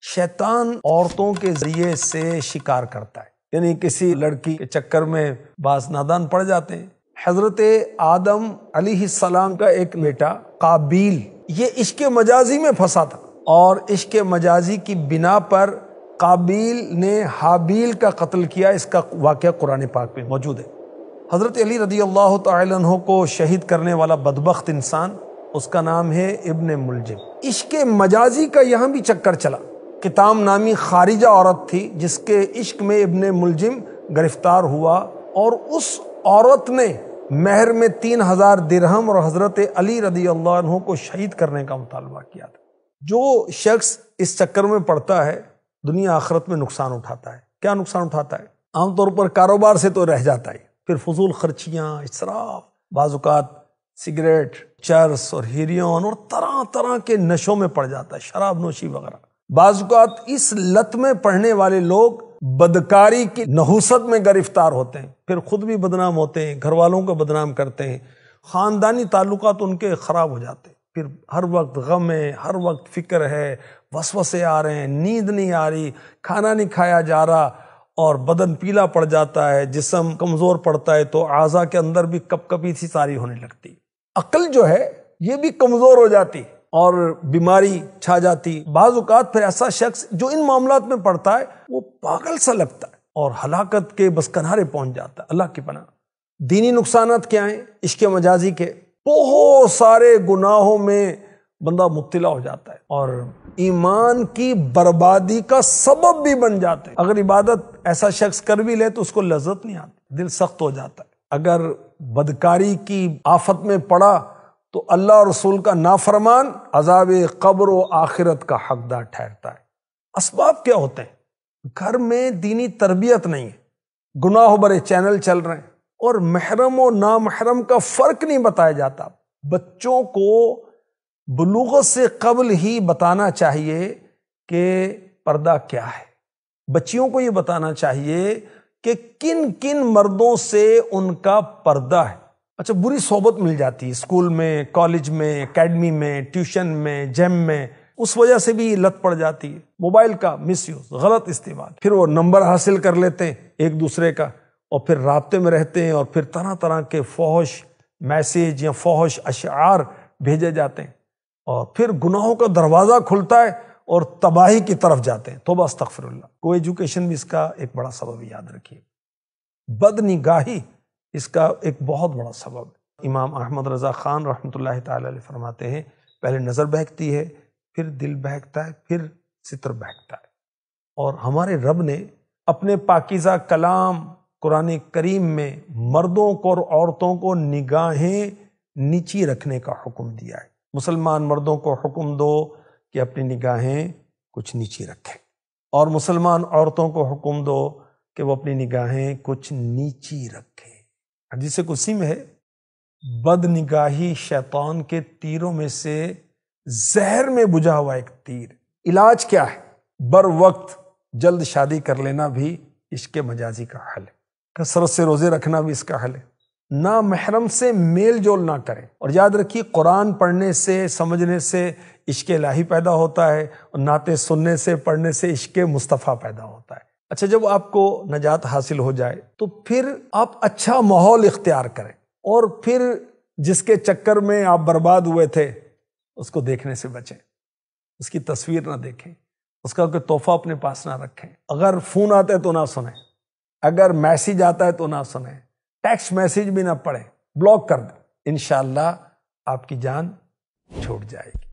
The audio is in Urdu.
شیطان عورتوں کے ذریعے سے شکار کرتا ہے، یعنی کسی لڑکی کے چکر میں بعض نادان پڑ جاتے ہیں۔ حضرت آدم علیہ السلام کا ایک بیٹا قابیل یہ عشق مجازی میں پھنسا تھا، اور عشق مجازی کی بنا پر قابیل نے حابیل کا قتل کیا۔ اس کا واقعہ قرآن پاک میں موجود ہے۔ حضرت علی رضی اللہ تعالی عنہ کو شہید کرنے والا بدبخت انسان، اس کا نام ہے ابن ملجم۔ عشق مجازی کا یہاں بھی چکر چلا۔ قطام نامی خارجہ عورت تھی جس کے عشق میں ابن ملجم گرفتار ہوا، اور اس عورت نے مہر میں 3000 درہم اور حضرت علی رضی اللہ عنہ کو شہید کرنے کا مطالبہ کیا تھا۔ جو شخص اس چکر میں پڑتا ہے دنیا آخرت میں نقصان اٹھاتا ہے۔ کیا نقصان اٹھاتا ہے؟ عام طور پر کاروبار سے تو رہ جاتا ہے، پھر فضول خرچیاں، اسراف، بعض اوقات سگریٹ، چرس اور ہیروئن اور طرح طرح کے نشوں میں پڑ جاتا ہے، شراب نوشی وغیرہ۔ بعض اوقات اس لت میں پڑنے والے لوگ بدکاری کی نحوست میں گرفتار ہوتے ہیں، پھر خود بھی بدنام ہوتے ہیں، گھر والوں کو بدنام کرتے ہیں، خاندانی تعلقات ان کے خراب ہو جاتے ہیں، پھر ہر وقت غم ہے، ہر وقت فکر ہے، وسوسے آ رہے ہیں، نیند نہیں آ رہی، کھانا نہیں کھایا جا رہا، اور بدن پیلا پڑ جاتا ہے، جسم کمزور پڑتا ہے، تو اعضاء کے اندر بھی کپ کپی سی ساری ہونے لگتی۔ عقل جو ہے یہ بھی کمزور ہو جاتی اور بیماری چھا جاتی۔ بعض اوقات پھر ایسا شخص جو ان معاملات میں پڑتا ہے وہ پاگل سا لگتا ہے اور ہلاکت کے بس کنارے پہنچ جاتا ہے۔ اللہ کی پناہ۔ دینی نقصانات کیا ہیں عشق مجازی کے؟ بہت سارے گناہوں میں بندہ مبتلا ہو جاتا ہے اور ایمان کی بربادی کا سبب بھی بن جاتا ہے۔ اگر عبادت ایسا شخص کر بھی لے تو اس کو لذت نہیں آتی، دل سخت ہو جاتا ہے۔ اگر بدکاری کی آفت میں پڑا تو اللہ اور رسول کا نافرمان عذاب قبر و آخرت کا حقدار ٹھہرتا ہے۔ اسباب کیا ہوتے ہیں؟ گھر میں دینی تربیت نہیں ہے، گناہ بھرے چینل چل رہے ہیں، اور محرم و نامحرم کا فرق نہیں بتایا جاتا۔ بچوں کو بلوغت سے قبل ہی بتانا چاہیے کہ پردہ کیا ہے۔ بچیوں کو یہ بتانا چاہیے کہ کن کن مردوں سے ان کا پردہ ہے۔ اچھا، بری صحبت مل جاتی ہے اسکول میں، کالج میں، اکیڈمی میں، ٹیوشن میں، جیم میں، اس وجہ سے بھی لت پڑ جاتی ہے۔ موبائل کا مس یوز، غلط استعمال، پھر وہ نمبر حاصل کر لیتے ہیں ایک دوسرے کا، اور پھر رابطے میں رہتے ہیں، اور پھر طرح طرح کے فحش میسیج یا فحش اشعار بھیجے جاتے ہیں، اور پھر گناہوں کا دروازہ کھلتا ہے اور تباہی کی طرف جاتے ہیں۔ توبہ استغفر اللہ۔ کو ایجوکیشن بھی اس کا ایک بڑا سبب، یاد رکھیے۔ بد نگاہی اس کا ایک بہت بڑا سبب ہے۔ امام احمد رضا خان رحمۃ اللہ تعالی علیہ فرماتے ہیں پہلے نظر بہکتی ہے، پھر دل بہکتا ہے، پھر ستر بہکتا ہے۔ اور ہمارے رب نے اپنے پاکیزہ کلام قرآن کریم میں مردوں کو اور عورتوں کو نگاہیں نیچی رکھنے کا حکم دیا ہے۔ مسلمان مردوں کو حکم دو کہ اپنی نگاہیں کچھ نیچی رکھیں، اور مسلمان عورتوں کو حکم دو کہ وہ اپنی نگاہیں کچھ نیچی رکھیں۔ حدیث قدسی میں ہے، بد نگاہی شیطان کے تیروں میں سے زہر میں بجھا ہوا ایک تیر۔ علاج کیا ہے؟ بر وقت جلد شادی کر لینا بھی عشق مجازی کا حل ہے۔ کثرت سے روزے رکھنا بھی اس کا حل ہے۔ نامحرم سے میل جول نہ کریں، اور یاد رکھیے قرآن پڑھنے سے، سمجھنے سے عشق الہی پیدا ہوتا ہے، اور نعتیں سننے سے، پڑھنے سے عشق مصطفیٰ پیدا ہوتا ہے۔ اچھا، جب آپ کو نجات حاصل ہو جائے تو پھر آپ اچھا ماحول اختیار کریں، اور پھر جس کے چکر میں آپ برباد ہوئے تھے اس کو دیکھنے سے بچیں، اس کی تصویر نہ دیکھیں، اس کا کوئی تحفہ اپنے پاس نہ رکھیں، اگر فون آتا ہے تو نہ سنیں، اگر میسیج آتا ہے تو نہ سنیں، ٹیکسٹ میسیج بھی نہ پڑھیں، بلاک کر دیں۔ انشاءاللہ آپ کی جان چھوٹ جائے گی۔